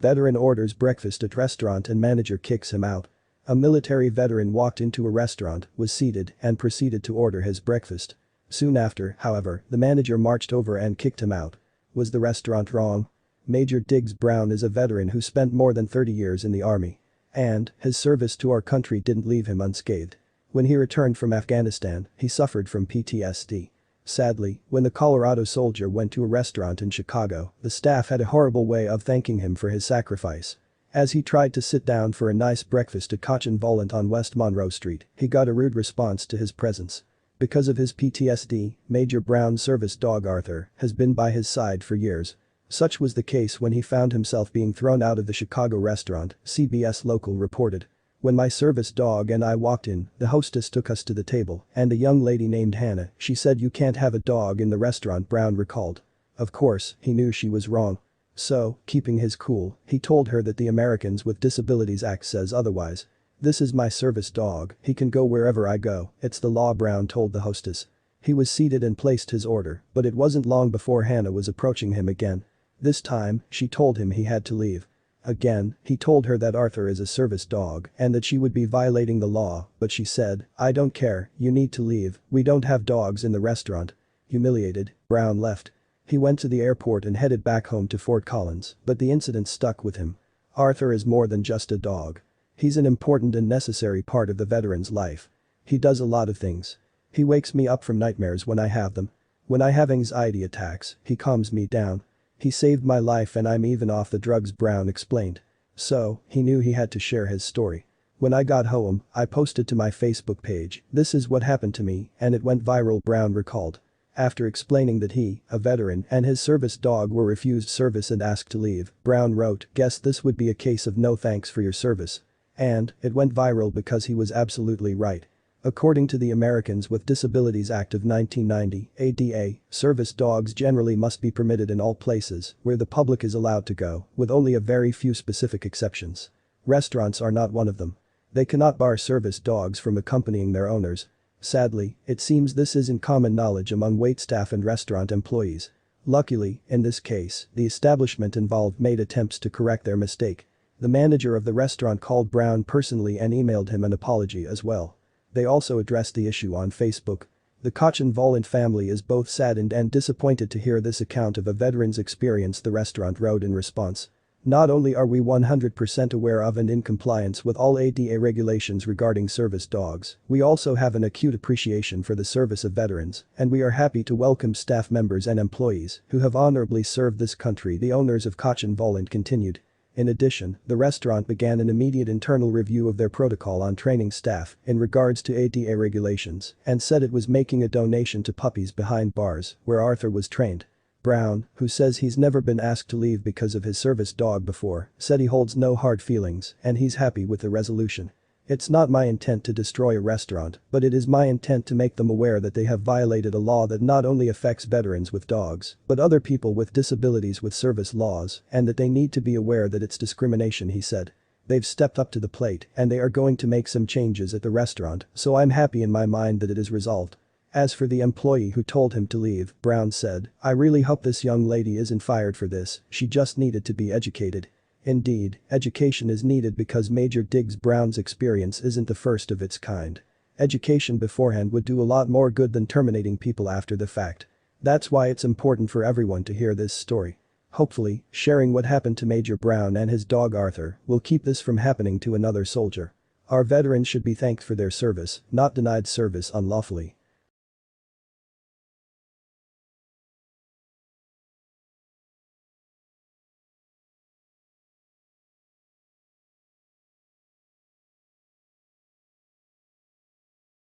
Veteran orders breakfast at restaurant and manager kicks him out. A military veteran walked into a restaurant, was seated, and proceeded to order his breakfast. Soon after, however, the manager marched over and kicked him out. Was the restaurant wrong? Major Diggs Brown is a veteran who spent more than 30 years in the army. And his service to our country didn't leave him unscathed. When he returned from Afghanistan, he suffered from PTSD. Sadly, when the Colorado soldier went to a restaurant in Chicago, the staff had a horrible way of thanking him for his sacrifice. As he tried to sit down for a nice breakfast at Cochin Volant on West Monroe Street, he got a rude response to his presence. Because of his PTSD, Major Brown's service dog Arthur has been by his side for years. Such was the case when he found himself being thrown out of the Chicago restaurant, CBS Local reported. When my service dog and I walked in, the hostess took us to the table, and a young lady named Hannah, she said you can't have a dog in the restaurant, Brown recalled. Of course, he knew she was wrong. So, keeping his cool, he told her that the Americans with Disabilities Act says otherwise. This is my service dog, he can go wherever I go, it's the law, Brown told the hostess. He was seated and placed his order, but it wasn't long before Hannah was approaching him again. This time, she told him he had to leave. Again, he told her that Arthur is a service dog and that she would be violating the law, but she said, I don't care, you need to leave, we don't have dogs in the restaurant. Humiliated, Brown left. He went to the airport and headed back home to Fort Collins, but the incident stuck with him. Arthur is more than just a dog. He's an important and necessary part of the veteran's life. He does a lot of things. He wakes me up from nightmares when I have them. When I have anxiety attacks, he calms me down. He saved my life and I'm even off the drugs, Brown explained. So, he knew he had to share his story. When I got home, I posted to my Facebook page, this is what happened to me, and it went viral, Brown recalled. After explaining that he, a veteran, and his service dog were refused service and asked to leave, Brown wrote, guess this would be a case of no thanks for your service. And, it went viral because he was absolutely right. According to the Americans with Disabilities Act of 1990, ADA, service dogs generally must be permitted in all places where the public is allowed to go, with only a very few specific exceptions. Restaurants are not one of them. They cannot bar service dogs from accompanying their owners. Sadly, it seems this isn't common knowledge among waitstaff and restaurant employees. Luckily, in this case, the establishment involved made attempts to correct their mistake. The manager of the restaurant called Brown personally and emailed him an apology as well. They also addressed the issue on Facebook. The Cochin Volant family is both saddened and disappointed to hear this account of a veteran's experience, the restaurant wrote in response. Not only are we 100% aware of and in compliance with all ADA regulations regarding service dogs, we also have an acute appreciation for the service of veterans, and we are happy to welcome staff members and employees who have honorably served this country, the owners of Cochin Volant continued. In addition, the restaurant began an immediate internal review of their protocol on training staff in regards to ADA regulations and said it was making a donation to puppies behind bars where Arthur was trained. Brown, who says he's never been asked to leave because of his service dog before, said he holds no hard feelings and he's happy with the resolution. It's not my intent to destroy a restaurant, but it is my intent to make them aware that they have violated a law that not only affects veterans with dogs, but other people with disabilities with service laws, and that they need to be aware that it's discrimination, he said. They've stepped up to the plate and they are going to make some changes at the restaurant, so I'm happy in my mind that it is resolved. As for the employee who told him to leave, Brown said, I really hope this young lady isn't fired for this, she just needed to be educated. Indeed, education is needed because Major Diggs Brown's experience isn't the first of its kind. Education beforehand would do a lot more good than terminating people after the fact. That's why it's important for everyone to hear this story. Hopefully, sharing what happened to Major Brown and his dog Arthur will keep this from happening to another soldier. Our veterans should be thanked for their service, not denied service unlawfully.